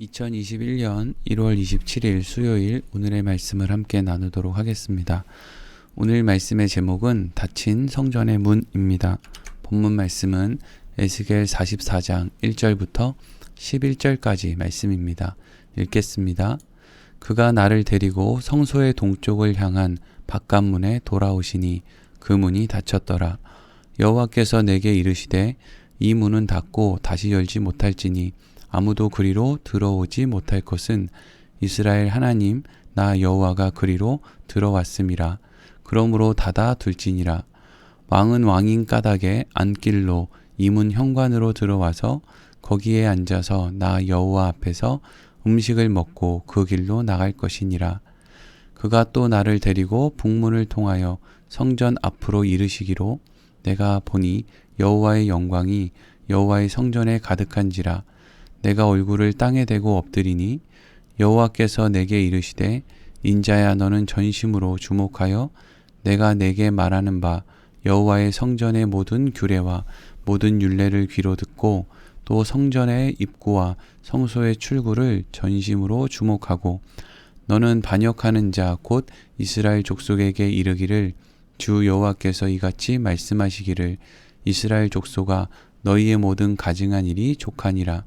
2021년 1월 27일 수요일 오늘의 말씀을 함께 나누도록 하겠습니다. 오늘 말씀의 제목은 닫힌 성전의 문입니다. 본문 말씀은 에스겔 44장 1절부터 11절까지 말씀입니다. 읽겠습니다. 그가 나를 데리고 성소의 동쪽을 향한 바깥문에 돌아오시니 그 문이 닫혔더라. 여호와께서 내게 이르시되 이 문은 닫고 다시 열지 못할지니 아무도 그리로 들어오지 못할 것은 이스라엘 하나님 나 여호와가 그리로 들어왔음이라. 그러므로 닫아 둘지니라. 왕은 왕인 까닭에 안길로 이 문 현관으로 들어와서 거기에 앉아서 나 여호와 앞에서 음식을 먹고 그 길로 나갈 것이니라. 그가 또 나를 데리고 북문을 통하여 성전 앞으로 이르시기로 내가 보니 여호와의 영광이 여호와의 성전에 가득한지라. 내가 얼굴을 땅에 대고 엎드리니 여호와께서 내게 이르시되 인자야 너는 전심으로 주목하여 내가 내게 말하는 바 여호와의 성전의 모든 규례와 모든 율례를 귀로 듣고 또 성전의 입구와 성소의 출구를 전심으로 주목하고 너는 반역하는 자 곧 이스라엘 족속에게 이르기를 주 여호와께서 이같이 말씀하시기를 이스라엘 족속아 너희의 모든 가증한 일이 족하니라.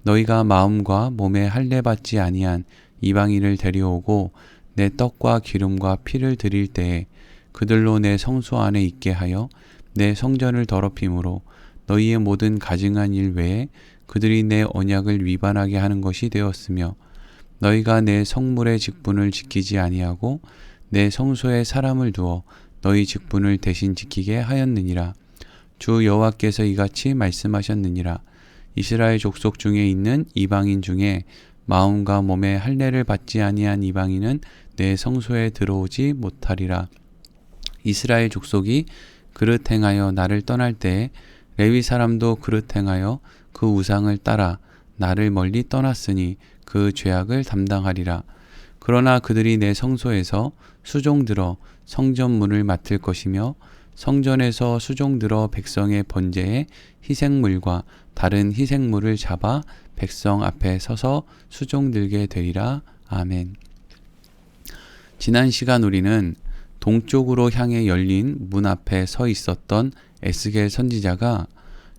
너희가 마음과 몸에 할례 받지 아니한 이방인을 데려오고 내 떡과 기름과 피를 드릴 때에 그들로 내 성소 안에 있게 하여 내 성전을 더럽힘으로 너희의 모든 가증한 일 외에 그들이 내 언약을 위반하게 하는 것이 되었으며 너희가 내 성물의 직분을 지키지 아니하고 내 성소에 사람을 두어 너희 직분을 대신 지키게 하였느니라. 주 여호와께서 이같이 말씀하셨느니라. 이스라엘 족속 중에 있는 이방인 중에 마음과 몸에 할례를 받지 아니한 이방인은 내 성소에 들어오지 못하리라. 이스라엘 족속이 그릇 행하여 나를 떠날 때에 레위 사람도 그릇 행하여 그 우상을 따라 나를 멀리 떠났으니 그 죄악을 담당하리라. 그러나 그들이 내 성소에서 수종들어 성전 문을 맡을 것이며 성전에서 수종들어 백성의 번제의 희생물과 다른 희생물을 잡아 백성 앞에 서서 수종들게 되리라. 아멘. 지난 시간 우리는 동쪽으로 향해 열린 문 앞에 서 있었던 에스겔 선지자가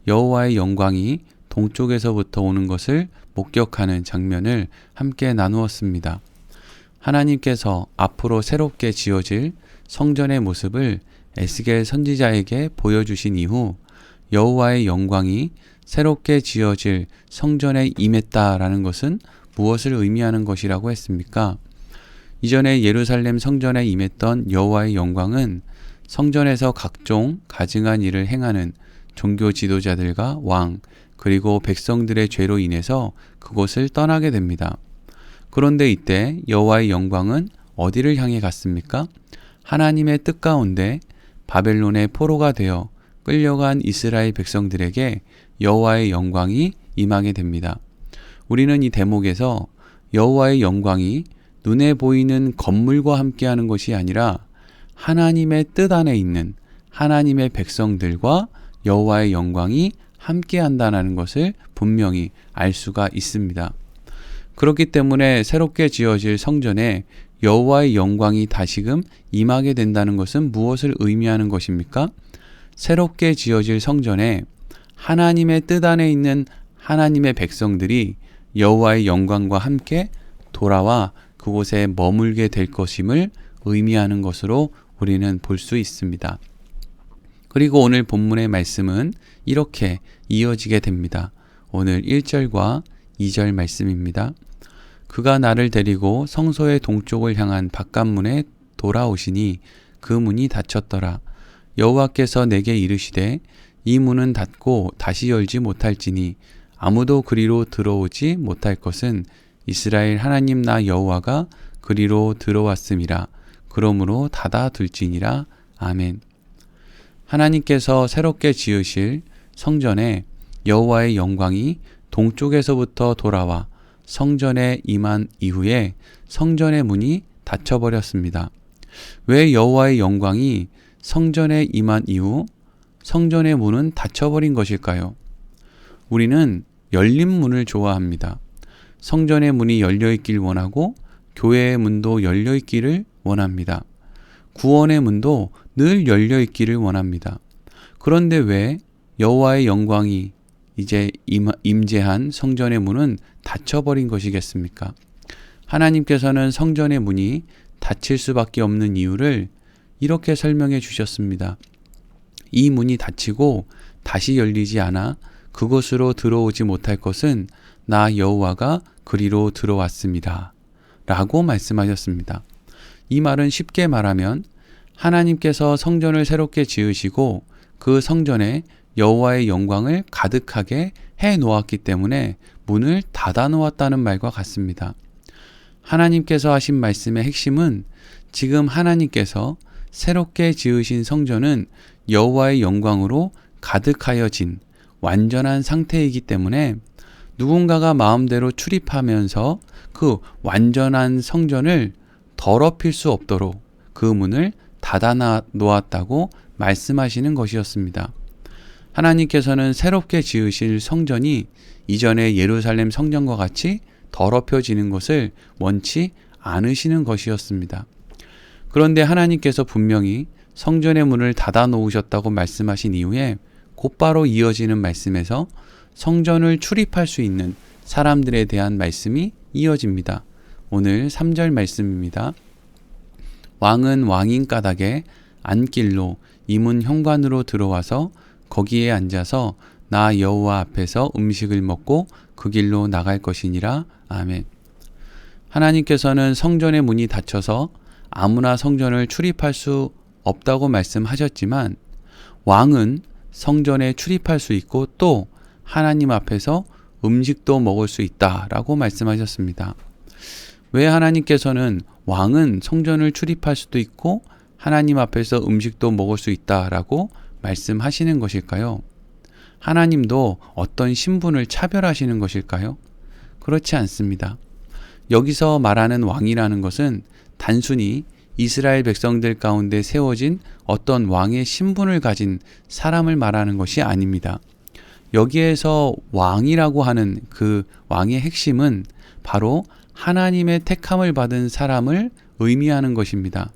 여호와의 영광이 동쪽에서부터 오는 것을 목격하는 장면을 함께 나누었습니다. 하나님께서 앞으로 새롭게 지어질 성전의 모습을 에스겔 선지자에게 보여주신 이후 여호와의 영광이 새롭게 지어질 성전에 임했다라는 것은 무엇을 의미하는 것이라고 했습니까? 이전에 예루살렘 성전에 임했던 여호와의 영광은 성전에서 각종 가증한 일을 행하는 종교 지도자들과 왕 그리고 백성들의 죄로 인해서 그곳을 떠나게 됩니다. 그런데 이때 여호와의 영광은 어디를 향해 갔습니까? 하나님의 뜻 가운데 바벨론의 포로가 되어 끌려간 이스라엘 백성들에게 여호와의 영광이 임하게 됩니다. 우리는 이 대목에서 여호와의 영광이 눈에 보이는 건물과 함께하는 것이 아니라 하나님의 뜻 안에 있는 하나님의 백성들과 여호와의 영광이 함께한다는 것을 분명히 알 수가 있습니다. 그렇기 때문에 새롭게 지어질 성전에 여호와의 영광이 다시금 임하게 된다는 것은 무엇을 의미하는 것입니까? 새롭게 지어질 성전에 하나님의 뜻 안에 있는 하나님의 백성들이 여호와의 영광과 함께 돌아와 그곳에 머물게 될 것임을 의미하는 것으로 우리는 볼 수 있습니다. 그리고 오늘 본문의 말씀은 이렇게 이어지게 됩니다. 오늘 1절과 2절 말씀입니다. 그가 나를 데리고 성소의 동쪽을 향한 바깥문에 돌아오시니 그 문이 닫혔더라. 여호와께서 내게 이르시되 이 문은 닫고 다시 열지 못할지니 아무도 그리로 들어오지 못할 것은 이스라엘 하나님 나 여호와가 그리로 들어왔음이라. 그러므로 닫아 둘지니라. 아멘. 하나님께서 새롭게 지으실 성전에 여호와의 영광이 동쪽에서부터 돌아와 성전에 임한 이후에 성전의 문이 닫혀버렸습니다. 왜 여호와의 영광이 성전에 임한 이후 성전의 문은 닫혀버린 것일까요? 우리는 열린 문을 좋아합니다. 성전의 문이 열려있길 원하고 교회의 문도 열려있기를 원합니다. 구원의 문도 늘 열려있기를 원합니다. 그런데 왜 여호와의 영광이 이제 임재한 성전의 문은 닫혀버린 것이겠습니까? 하나님께서는 성전의 문이 닫힐 수밖에 없는 이유를 이렇게 설명해 주셨습니다. 이 문이 닫히고 다시 열리지 않아 그곳으로 들어오지 못할 것은 나 여호와가 그리로 들어왔습니다. 라고 말씀하셨습니다. 이 말은 쉽게 말하면 하나님께서 성전을 새롭게 지으시고 그 성전에 여호와의 영광을 가득하게 해 놓았기 때문에 문을 닫아 놓았다는 말과 같습니다. 하나님께서 하신 말씀의 핵심은 지금 하나님께서 새롭게 지으신 성전은 여호와의 영광으로 가득하여진 완전한 상태이기 때문에 누군가가 마음대로 출입하면서 그 완전한 성전을 더럽힐 수 없도록 그 문을 닫아 놓았다고 말씀하시는 것이었습니다. 하나님께서는 새롭게 지으실 성전이 이전의 예루살렘 성전과 같이 더럽혀지는 것을 원치 않으시는 것이었습니다. 그런데 하나님께서 분명히 성전의 문을 닫아 놓으셨다고 말씀하신 이후에 곧바로 이어지는 말씀에서 성전을 출입할 수 있는 사람들에 대한 말씀이 이어집니다. 오늘 3절 말씀입니다. 왕은 왕인 까닭에 안길로 이 문 현관으로 들어와서 거기에 앉아서 나 여호와 앞에서 음식을 먹고 그 길로 나갈 것이니라. 아멘. 하나님께서는 성전의 문이 닫혀서 아무나 성전을 출입할 수 없다고 말씀하셨지만 왕은 성전에 출입할 수 있고 또 하나님 앞에서 음식도 먹을 수 있다라고 말씀하셨습니다. 왜 하나님께서는 왕은 성전을 출입할 수도 있고 하나님 앞에서 음식도 먹을 수 있다라고 말씀하시는 것일까요? 하나님도 어떤 신분을 차별하시는 것일까요? 그렇지 않습니다. 여기서 말하는 왕이라는 것은 단순히 이스라엘 백성들 가운데 세워진 어떤 왕의 신분을 가진 사람을 말하는 것이 아닙니다. 여기에서 왕이라고 하는 그 왕의 핵심은 바로 하나님의 택함을 받은 사람을 의미하는 것입니다.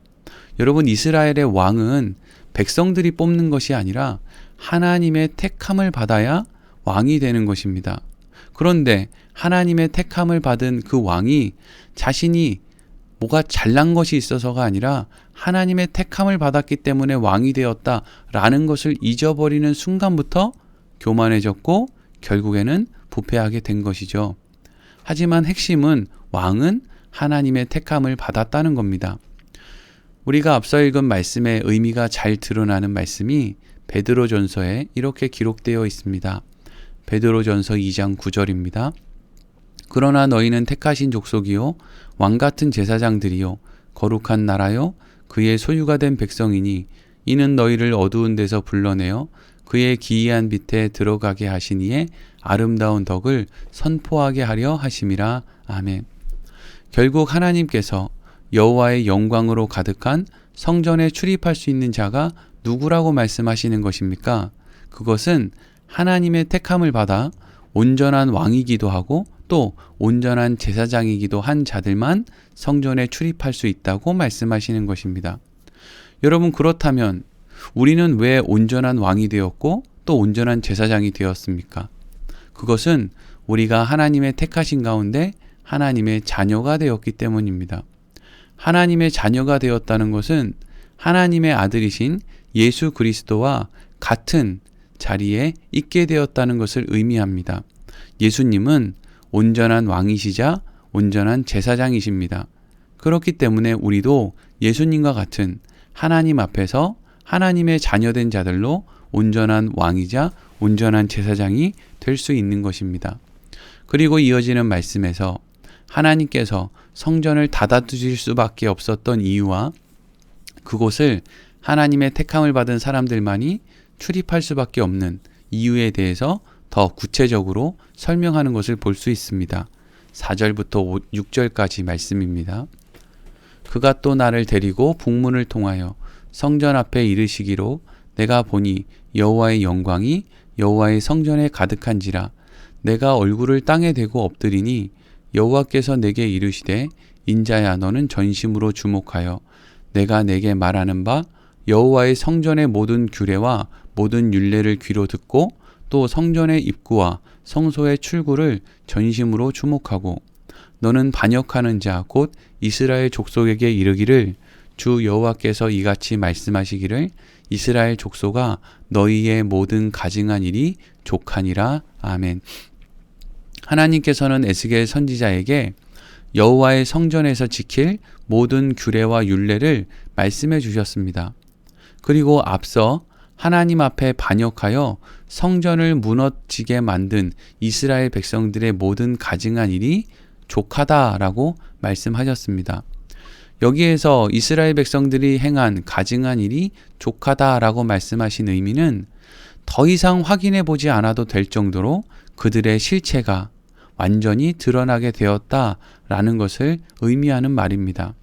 여러분, 이스라엘의 왕은 백성들이 뽑는 것이 아니라 하나님의 택함을 받아야 왕이 되는 것입니다. 그런데 하나님의 택함을 받은 그 왕이 자신이 뭐가 잘난 것이 있어서가 아니라 하나님의 택함을 받았기 때문에 왕이 되었다라는 것을 잊어버리는 순간부터 교만해졌고 결국에는 부패하게 된 것이죠. 하지만 핵심은 왕은 하나님의 택함을 받았다는 겁니다. 우리가 앞서 읽은 말씀의 의미가 잘 드러나는 말씀이 베드로전서에 이렇게 기록되어 있습니다. 베드로전서 2장 9절입니다. 그러나 너희는 택하신 족속이요 왕같은 제사장들이요 거룩한 나라요 그의 소유가 된 백성이니 이는 너희를 어두운 데서 불러내어 그의 기이한 빛에 들어가게 하시니에 아름다운 덕을 선포하게 하려 하심이라. 아멘. 결국 하나님께서 여호와의 영광으로 가득한 성전에 출입할 수 있는 자가 누구라고 말씀하시는 것입니까? 그것은 하나님의 택함을 받아 온전한 왕이기도 하고 또 온전한 제사장이기도 한 자들만 성전에 출입할 수 있다고 말씀하시는 것입니다. 여러분, 그렇다면 우리는 왜 온전한 왕이 되었고 또 온전한 제사장이 되었습니까? 그것은 우리가 하나님의 택하신 가운데 하나님의 자녀가 되었기 때문입니다. 하나님의 자녀가 되었다는 것은 하나님의 아들이신 예수 그리스도와 같은 자리에 있게 되었다는 것을 의미합니다. 예수님은 온전한 왕이시자 온전한 제사장이십니다. 그렇기 때문에 우리도 예수님과 같은 하나님 앞에서 하나님의 자녀된 자들로 온전한 왕이자 온전한 제사장이 될 수 있는 것입니다. 그리고 이어지는 말씀에서 하나님께서 성전을 닫아두실 수밖에 없었던 이유와 그곳을 하나님의 택함을 받은 사람들만이 출입할 수밖에 없는 이유에 대해서 더 구체적으로 설명하는 것을 볼 수 있습니다. 4절부터 6절까지 말씀입니다. 그가 또 나를 데리고 북문을 통하여 성전 앞에 이르시기로 내가 보니 여호와의 영광이 여호와의 성전에 가득한지라 내가 얼굴을 땅에 대고 엎드리니 여호와께서 내게 이르시되 인자야 너는 전심으로 주목하여 내가 내게 말하는 바 여호와의 성전의 모든 규례와 모든 율례를 귀로 듣고 또 성전의 입구와 성소의 출구를 전심으로 주목하고 너는 반역하는 자 곧 이스라엘 족속에게 이르기를 주 여호와께서 이같이 말씀하시기를 이스라엘 족속아 너희의 모든 가증한 일이 족하니라. 아멘. 하나님께서는 에스겔 선지자에게 여호와의 성전에서 지킬 모든 규례와 율례를 말씀해 주셨습니다. 그리고 앞서 하나님 앞에 반역하여 성전을 무너지게 만든 이스라엘 백성들의 모든 가증한 일이 족하다라고 말씀하셨습니다. 여기에서 이스라엘 백성들이 행한 가증한 일이 족하다라고 말씀하신 의미는 더 이상 확인해 보지 않아도 될 정도로 그들의 실체가 완전히 드러나게 되었다라는 것을 의미하는 말입니다.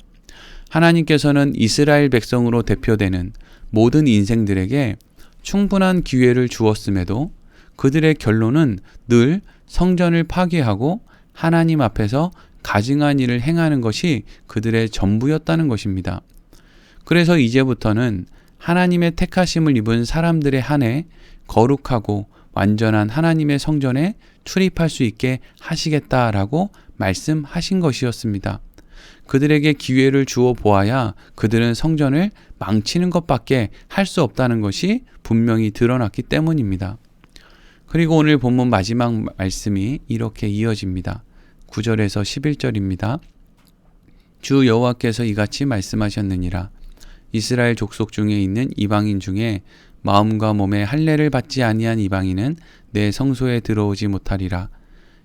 하나님께서는 이스라엘 백성으로 대표되는 모든 인생들에게 충분한 기회를 주었음에도 그들의 결론은 늘 성전을 파괴하고 하나님 앞에서 가증한 일을 행하는 것이 그들의 전부였다는 것입니다. 그래서 이제부터는 하나님의 택하심을 입은 사람들에 한해 거룩하고 완전한 하나님의 성전에 출입할 수 있게 하시겠다라고 말씀하신 것이었습니다. 그들에게 기회를 주어 보아야 그들은 성전을 망치는 것밖에 할 수 없다는 것이 분명히 드러났기 때문입니다. 그리고 오늘 본문 마지막 말씀이 이렇게 이어집니다. 9절에서 11절입니다. 주 여호와께서 이같이 말씀하셨느니라. 이스라엘 족속 중에 있는 이방인 중에 마음과 몸에 할례를 받지 아니한 이방인은 내 성소에 들어오지 못하리라.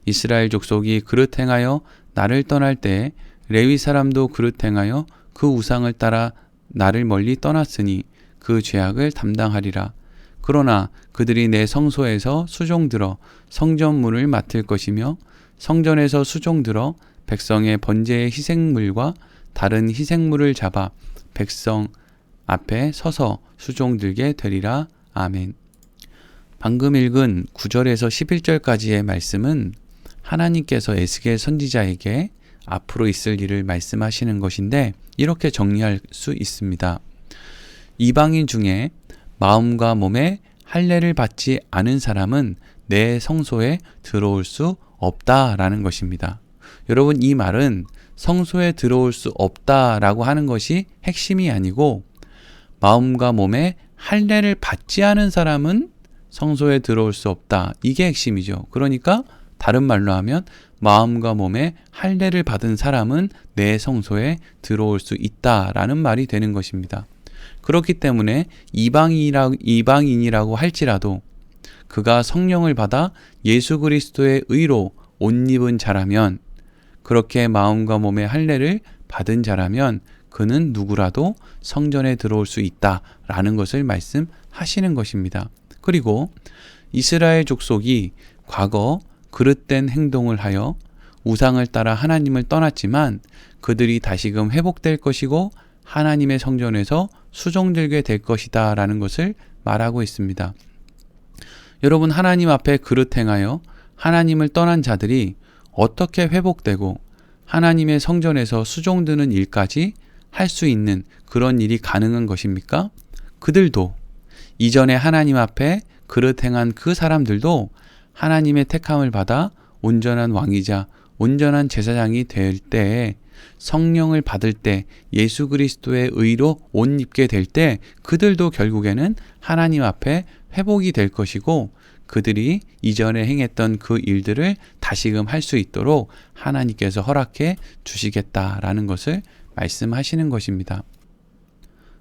이스라엘 족속이 그릇 행하여 나를 떠날 때에 레위 사람도 그릇 행하여 그 우상을 따라 나를 멀리 떠났으니 그 죄악을 담당하리라. 그러나 그들이 내 성소에서 수종들어 성전문을 맡을 것이며 성전에서 수종들어 백성의 번제의 희생물과 다른 희생물을 잡아 백성 앞에 서서 수종들게 되리라. 아멘. 방금 읽은 9절에서 11절까지의 말씀은 하나님께서 에스겔 선지자에게 앞으로 있을 일을 말씀하시는 것인데 이렇게 정리할 수 있습니다. 이방인 중에 마음과 몸에 할례를 받지 않은 사람은 내 성소에 들어올 수 없다라는 것입니다. 여러분, 이 말은 성소에 들어올 수 없다라고 하는 것이 핵심이 아니고 마음과 몸에 할례를 받지 않은 사람은 성소에 들어올 수 없다. 이게 핵심이죠. 그러니까 다른 말로 하면 마음과 몸에 할례를 받은 사람은 내 성소에 들어올 수 있다라는 말이 되는 것입니다. 그렇기 때문에 이방인이라고 할지라도 그가 성령을 받아 예수 그리스도의 의로 옷 입은 자라면, 그렇게 마음과 몸의 할례를 받은 자라면 그는 누구라도 성전에 들어올 수 있다라는 것을 말씀하시는 것입니다. 그리고 이스라엘 족속이 과거 그릇된 행동을 하여 우상을 따라 하나님을 떠났지만 그들이 다시금 회복될 것이고 하나님의 성전에서 수종들게 될 것이다 라는 것을 말하고 있습니다. 여러분, 하나님 앞에 그릇 행하여 하나님을 떠난 자들이 어떻게 회복되고 하나님의 성전에서 수종드는 일까지 할 수 있는 그런 일이 가능한 것입니까? 그들도, 이전에 하나님 앞에 그릇 행한 그 사람들도 하나님의 택함을 받아 온전한 왕이자 온전한 제사장이 될 때에, 성령을 받을 때, 예수 그리스도의 의로 옷 입게 될 때 그들도 결국에는 하나님 앞에 회복이 될 것이고 그들이 이전에 행했던 그 일들을 다시금 할 수 있도록 하나님께서 허락해 주시겠다라는 것을 말씀하시는 것입니다.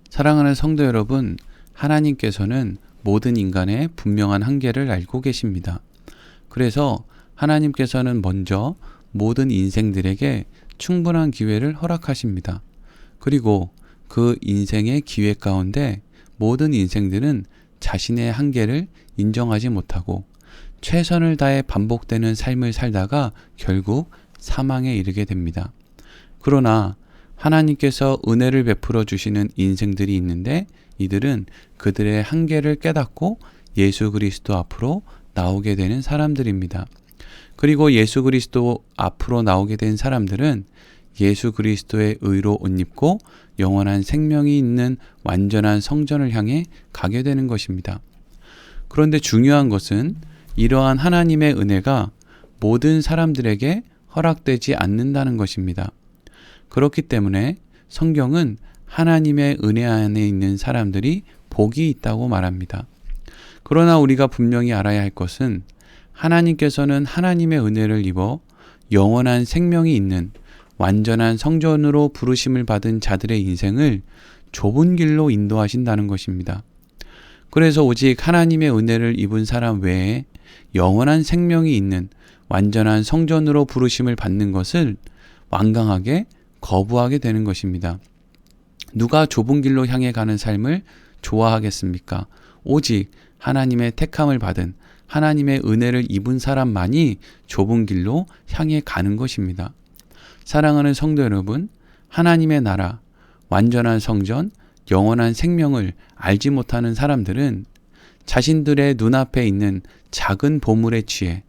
사랑하는 성도 여러분, 하나님께서는 모든 인간의 분명한 한계를 알고 계십니다. 그래서 하나님께서는 먼저 모든 인생들에게 충분한 기회를 허락하십니다. 그리고 그 인생의 기회 가운데 모든 인생들은 자신의 한계를 인정하지 못하고 최선을 다해 반복되는 삶을 살다가 결국 사망에 이르게 됩니다. 그러나 하나님께서 은혜를 베풀어 주시는 인생들이 있는데 이들은 그들의 한계를 깨닫고 예수 그리스도 앞으로 나오게 되는 사람들입니다. 그리고 예수 그리스도 앞으로 나오게 된 사람들은 예수 그리스도의 의로 옷 입고 영원한 생명이 있는 완전한 성전을 향해 가게 되는 것입니다. 그런데 중요한 것은 이러한 하나님의 은혜가 모든 사람들에게 허락되지 않는다는 것입니다. 그렇기 때문에 성경은 하나님의 은혜 안에 있는 사람들이 복이 있다고 말합니다. 그러나 우리가 분명히 알아야 할 것은 하나님께서는 하나님의 은혜를 입어 영원한 생명이 있는 완전한 성전으로 부르심을 받은 자들의 인생을 좁은 길로 인도하신다는 것입니다. 그래서 오직 하나님의 은혜를 입은 사람 외에 영원한 생명이 있는 완전한 성전으로 부르심을 받는 것을 완강하게 거부하게 되는 것입니다. 누가 좁은 길로 향해 가는 삶을 좋아하겠습니까? 오직 하나님의 택함을 받은 하나님의 은혜를 입은 사람만이 좁은 길로 향해 가는 것입니다. 사랑하는 성도 여러분, 하나님의 나라, 완전한 성전, 영원한 생명을 알지 못하는 사람들은 자신들의 눈앞에 있는 작은 보물에 취해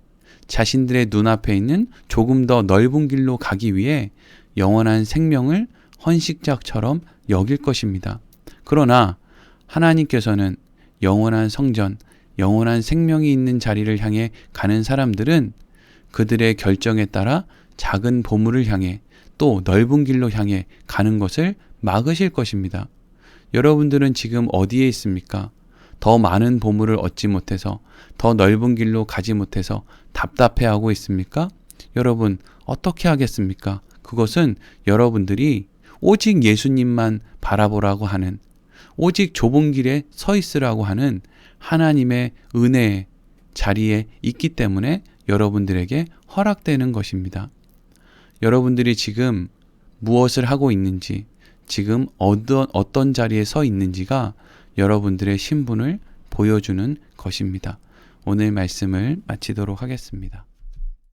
자신들의 눈앞에 있는 조금 더 넓은 길로 가기 위해 영원한 생명을 헌식작처럼 여길 것입니다. 그러나 하나님께서는 영원한 성전, 영원한 생명이 있는 자리를 향해 가는 사람들은 그들의 결정에 따라 작은 보물을 향해 또 넓은 길로 향해 가는 것을 막으실 것입니다. 여러분들은 지금 어디에 있습니까? 더 많은 보물을 얻지 못해서, 더 넓은 길로 가지 못해서 답답해하고 있습니까? 여러분, 어떻게 하겠습니까? 그것은 여러분들이 오직 예수님만 바라보라고 하는, 오직 좁은 길에 서 있으라고 하는 하나님의 은혜의 자리에 있기 때문에 여러분들에게 허락되는 것입니다. 여러분들이 지금 무엇을 하고 있는지, 지금 어떤 자리에 서 있는지가 여러분들의 신분을 보여주는 것입니다. 오늘 말씀을 마치도록 하겠습니다.